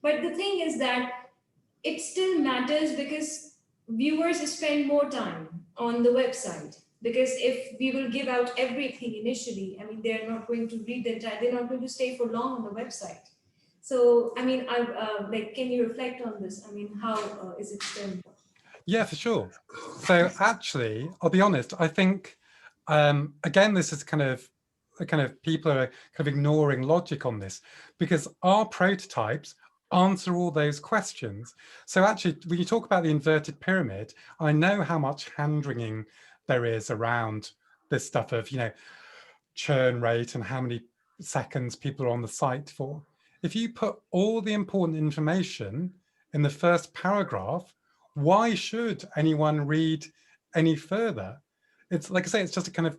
But the thing is that it still matters, because viewers spend more time on the website. Because if we will give out everything initially, they're not going to read the entire, they're not going to stay for long on the website. So, can you reflect on this? How is it still important? Yeah, for sure. So actually, I'll be honest, I think, again, this is kind of people are kind of ignoring logic on this, because our prototypes answer all those questions. So actually, when you talk about the inverted pyramid, I know how much hand-wringing there is around this stuff of, churn rate and how many seconds people are on the site for. If you put all the important information in the first paragraph, why should anyone read any further? It's like I say, it's just a kind of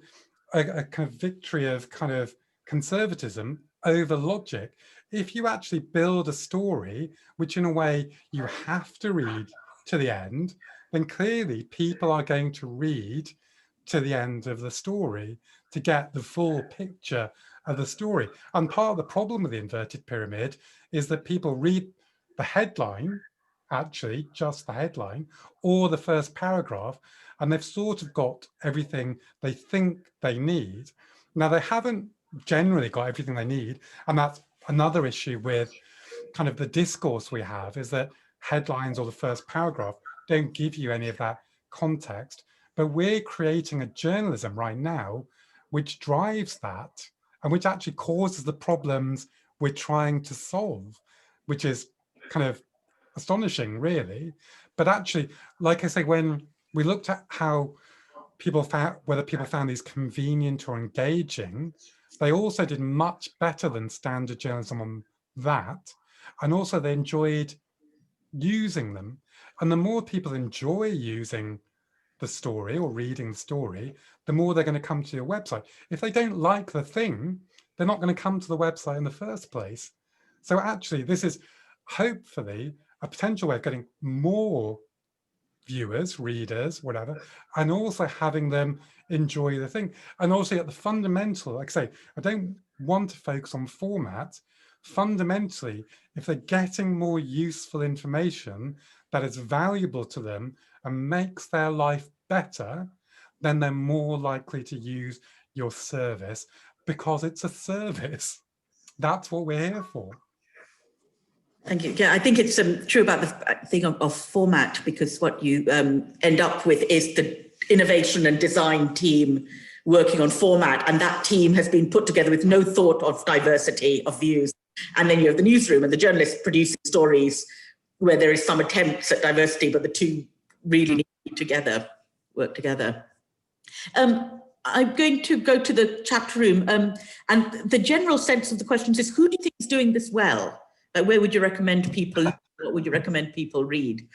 victory of kind of conservatism over logic. If you actually build a story, which in a way you have to read to the end, then clearly people are going to read to the end of the story to get the full picture of the story. And part of the problem with the inverted pyramid is that people read the headline, actually just the headline, or the first paragraph, and they've sort of got everything they think they need. Now, they haven't generally got everything they need, and that's another issue with kind of the discourse we have, is that headlines or the first paragraph don't give you any of that context. But we're creating a journalism right now which drives that, and which actually causes the problems we're trying to solve, which is kind of astonishing, really. But actually, like I say, when we looked at how people found, whether people found these convenient or engaging, they also did much better than standard journalism on that. And also they enjoyed using them. And the more people enjoy using the story or reading the story, the more they're going to come to your website. If they don't like the thing, they're not going to come to the website in the first place. So actually, this is hopefully a potential way of getting more viewers, readers, whatever, and also having them enjoy the thing. And also at the fundamental, like I say, I don't want to focus on format. Fundamentally, if they're getting more useful information that is valuable to them and makes their life better, then they're more likely to use your service, because it's a service. That's what we're here for. Thank you. Yeah, I think it's true about the thing of format, because what you end up with is the innovation and design team working on format, and that team has been put together with no thought of diversity of views. And then you have the newsroom and the journalists producing stories where there is some attempts at diversity, but the two really need to work together. I'm going to go to the chat room, and the general sense of the questions is, who do you think is doing this well? Where would you recommend people, what would you recommend people read?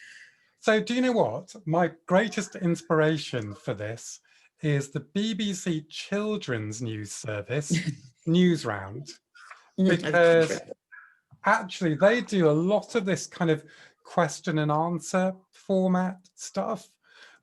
So do you know what? My greatest inspiration for this is the BBC Children's News Service Newsround, because actually they do a lot of this kind of question and answer format stuff,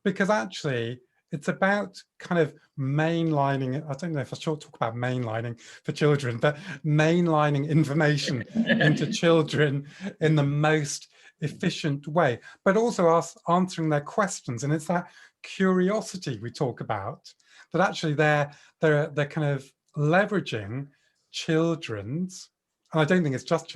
because actually it's about kind of mainlining, I don't know if I should talk about mainlining for children, but mainlining information into children in the most efficient way, but also us answering their questions. And it's that curiosity we talk about, that actually they're kind of leveraging children's, and I don't think it's just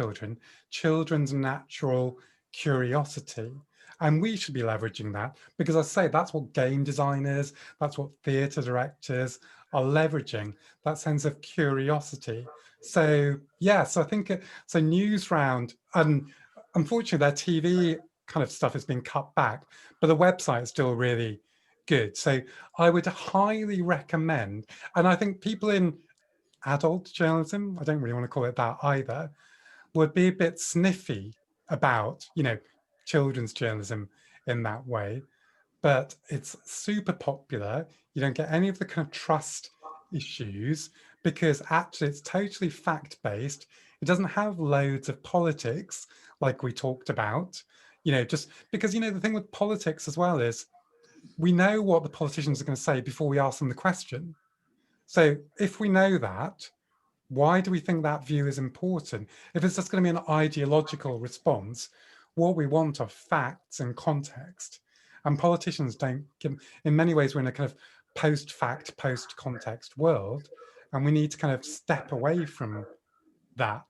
children's natural curiosity. And we should be leveraging that, because I say that's what game designers, that's what theatre directors are leveraging, that sense of curiosity. So yeah, so I think, so Newsround, and unfortunately their TV kind of stuff has been cut back, but the website is still really good. So I would highly recommend, and I think people in adult journalism, I don't really want to call it that either, would be a bit sniffy about, you know, children's journalism in that way, but it's super popular. You don't get any of the kind of trust issues, because actually it's totally fact-based. It doesn't have loads of politics like we talked about, you know, just because, you know, the thing with politics as well is we know what the politicians are going to say before we ask them the question. So if we know that, why do we think that view is important? If it's just going to be an ideological response, what we want are facts and context. And politicians don't give, in many ways, we're in a kind of post-fact, post-context world, and we need to kind of step away from that.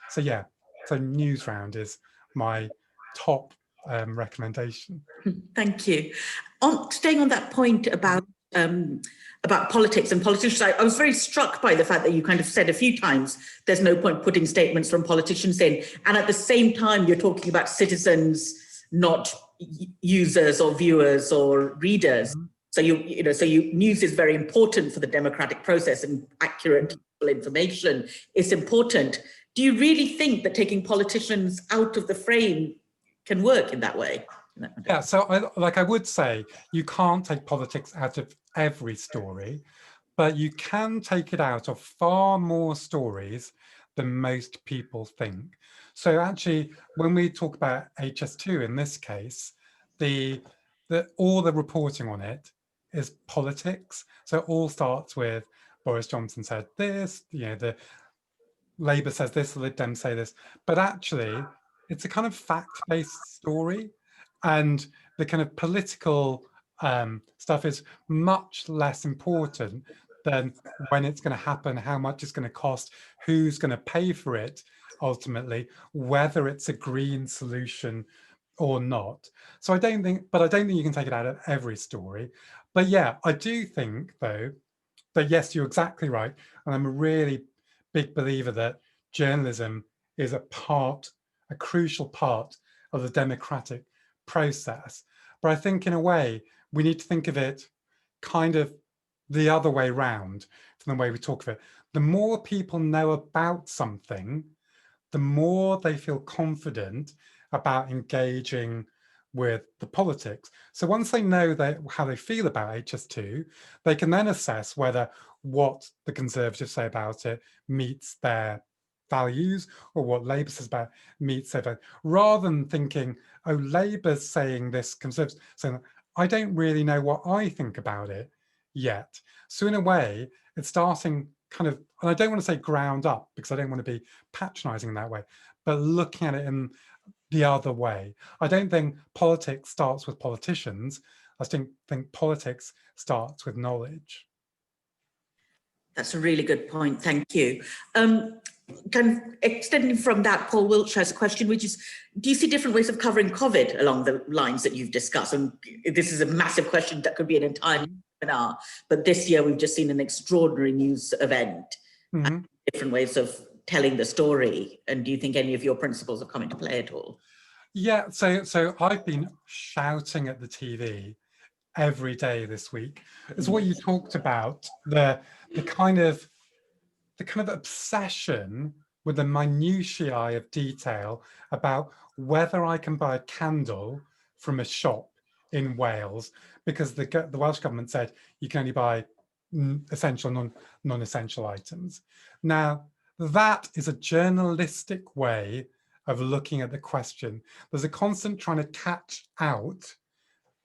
So yeah, so Newsround is my top recommendation. Thank you. Staying on that point about politics and politicians, I was very struck by the fact that you kind of said a few times there's no point putting statements from politicians in, and at the same time you're talking about citizens, not users or viewers or readers. So news is very important for the democratic process, and accurate information is important. Do you really think that taking politicians out of the frame can work in that way? Yeah, so I would say you can't take politics out of every story, but you can take it out of far more stories than most people think. So actually, when we talk about HS2 in this case, all the reporting on it is politics. So it all starts with Boris Johnson said this, you know, the Labour says this, the Lib Dems say this, but actually it's a kind of fact-based story. And the kind of political stuff is much less important than when it's going to happen, how much it's going to cost, who's going to pay for it, ultimately, whether it's a green solution or not. So I don't think you can take it out of every story. But yeah, I do think, though, that yes, you're exactly right. And I'm a really big believer that journalism is a crucial part of the democratic process. But I think in a way, we need to think of it kind of the other way round from the way we talk of it. The more people know about something, the more they feel confident about engaging with the politics. So once they know how they feel about HS2, they can then assess whether what the Conservatives say about it meets their values, or what Labour says about meets their values, rather than thinking, oh, Labour's saying this, Conservatives saying that. I don't really know what I think about it yet. So in a way, it's starting kind of, and I don't want to say ground up because I don't want to be patronising in that way, but looking at it in the other way. I don't think politics starts with politicians. I think politics starts with knowledge. That's a really good point. Thank you. Kind of extending from that, Paul Wiltshire has a question, which is, do you see different ways of covering COVID along the lines that you've discussed? And this is a massive question that could be an entire webinar, but this year we've just seen an extraordinary news event, and different ways of telling the story. And do you think any of your principles have come into play at all? Yeah, so I've been shouting at the TV every day this week is what you talked about, the kind of obsession with the minutiae of detail about whether I can buy a candle from a shop in Wales because the Welsh government said you can only buy essential, non-essential items. Now, that is a journalistic way of looking at the question. There's a constant trying to catch out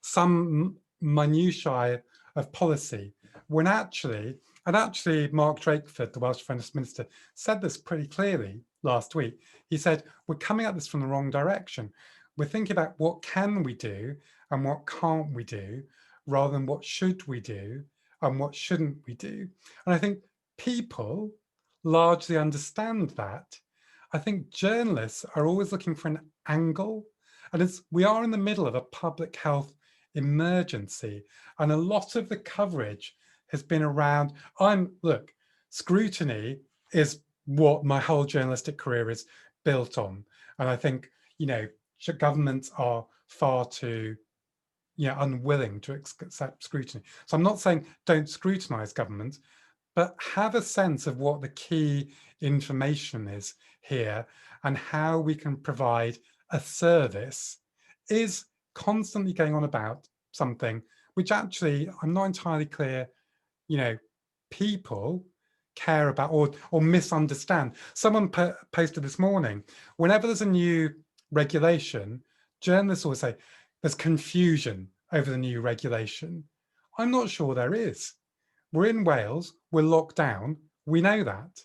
some minutiae of policy when actually, and actually Mark Drakeford, the Welsh Finance Minister, said this pretty clearly last week. He said, we're coming at this from the wrong direction. We're thinking about what can we do and what can't we do, rather than what should we do and what shouldn't we do. And I think people largely understand that. I think journalists are always looking for an angle, and we are in the middle of a public health emergency, and a lot of the coverage has been around, look, scrutiny is what my whole journalistic career is built on. And I think, governments are far too unwilling to accept scrutiny. So I'm not saying don't scrutinize government, but have a sense of what the key information is here and how we can provide a service. Is constantly going on about something which actually I'm not entirely clear, people care about or misunderstand. Someone posted this morning, whenever there's a new regulation, journalists always say there's confusion over the new regulation. I'm not sure there is. We're in Wales, we're locked down, we know that.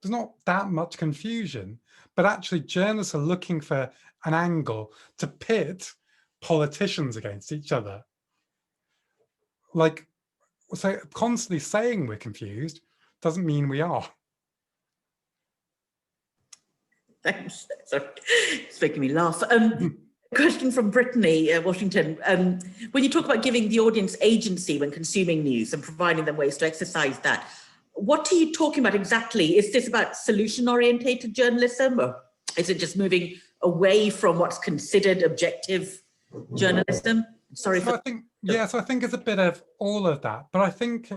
There's not that much confusion, but actually journalists are looking for an angle to pit politicians against each other. So constantly saying we're confused doesn't mean we are. Thanks. Sorry, it's making me laugh. Question from Brittany, Washington. When you talk about giving the audience agency when consuming news and providing them ways to exercise that, what are you talking about exactly? Is this about solution-orientated journalism, or is it just moving away from what's considered objective journalism? Sorry so I think it's a bit of all of that, but I think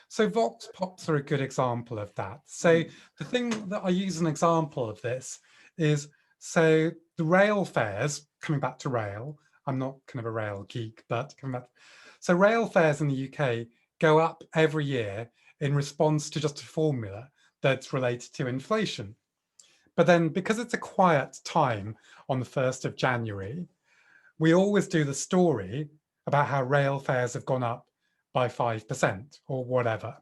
so Vox Pops are a good example of that. So the thing that I use an example of this is, so the rail fares, coming back to rail, I'm not kind of a rail geek, but coming back. So rail fares in the UK go up every year in response to just a formula that's related to inflation. But then because it's a quiet time on the 1st of January, we always do the story about how rail fares have gone up by 5% or whatever.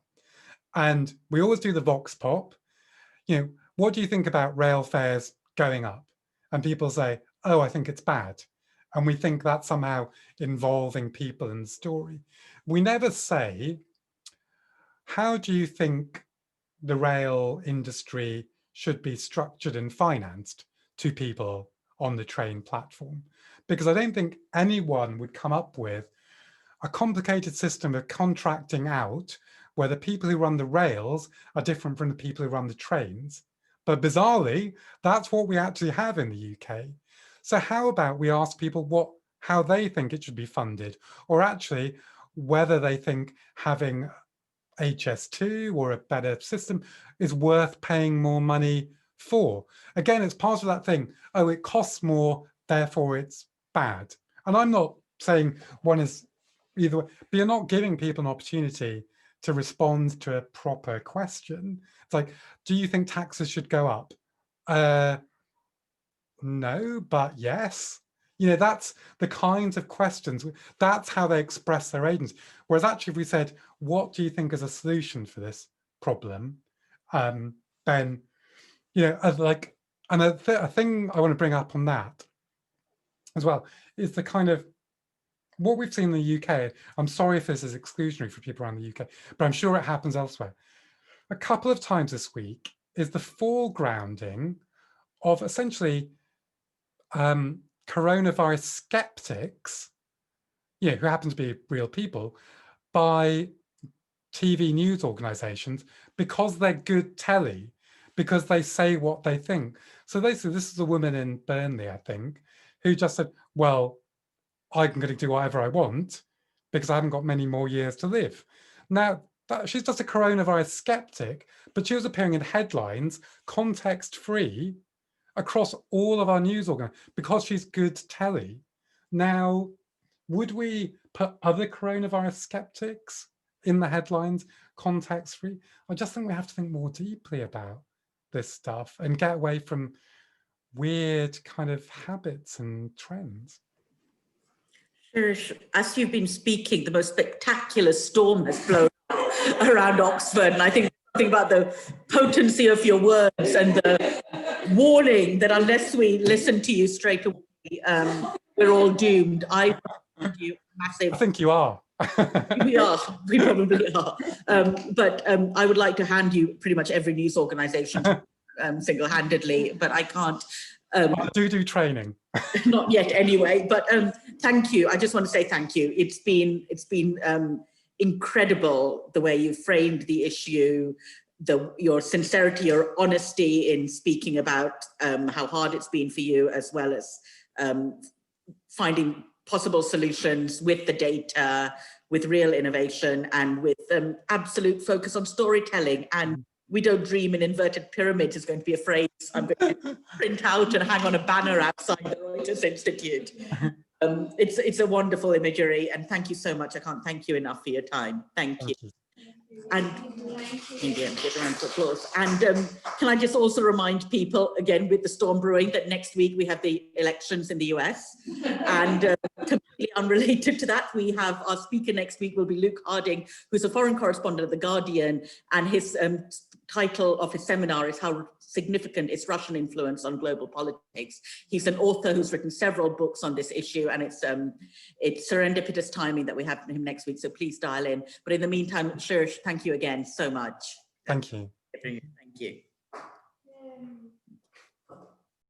And we always do the Vox Pop. What do you think about rail fares going up? And people say, oh, I think it's bad. And we think that's somehow involving people in the story. We never say, how do you think the rail industry should be structured and financed to people on the train platform? Because I don't think anyone would come up with a complicated system of contracting out where the people who run the rails are different from the people who run the trains. But bizarrely, that's what we actually have in the UK. So how about we ask people how they think it should be funded, or actually whether they think having HS2 or a better system is worth paying more money for. Again, it's part of that thing, oh, it costs more, therefore it's bad. And I'm not saying one is either way, but you're not giving people an opportunity to respond to a proper question. It's like, do you think taxes should go up? No, but yes. That's the kinds of questions, that's how they express their agency. Whereas actually, if we said, what do you think is a solution for this problem? Then, and a thing I want to bring up on that as well is the kind of what we've seen in the UK. I'm sorry if this is exclusionary for people around the UK, but I'm sure it happens elsewhere. A couple of times this week is the foregrounding of essentially coronavirus skeptics, who happen to be real people, by TV news organizations because they're good telly, because they say what they think. So this is a woman in Burnley, I think, who just said, well, I'm going to do whatever I want. because I haven't got many more years to live. Now, she's just a coronavirus skeptic, but she was appearing in headlines, context-free, across all of our news organs because she's good telly. Now, would we put other coronavirus skeptics in the headlines, context-free? I just think we have to think more deeply about this stuff and get away from weird kind of habits and trends. As you've been speaking, the most spectacular storm has blown around Oxford, and I think something about the potency of your words and the warning that unless we listen to you straight away, we're all doomed. I you massive. I think you are. We are. We probably are. But I would like to hand you pretty much every news organisation single-handedly, but I can't. I do training. Not yet, anyway. But thank you. I just want to say thank you. It's been incredible the way you framed the issue, your sincerity, your honesty in speaking about how hard it's been for you, as well as finding possible solutions with the data, with real innovation, and with absolute focus on storytelling. And we don't dream in inverted pyramids is going to be a phrase I'm going to print out and hang on a banner outside the Reuters Institute. It's a wonderful imagery, and thank you so much. I can't thank you enough for your time. Thank you. And India, get a round of applause. And can I just also remind people, again, with the storm brewing, that next week we have the elections in the US. And completely unrelated to that, we have our speaker next week will be Luke Harding, who's a foreign correspondent of The Guardian. And his title of his seminar is How Significant is Russian Influence on Global Politics. He's an author who's written several books on this issue, and it's serendipitous timing that we have him next week, so please dial in. But in the meantime, Shirish, thank you again so much. Thank you. Thank you.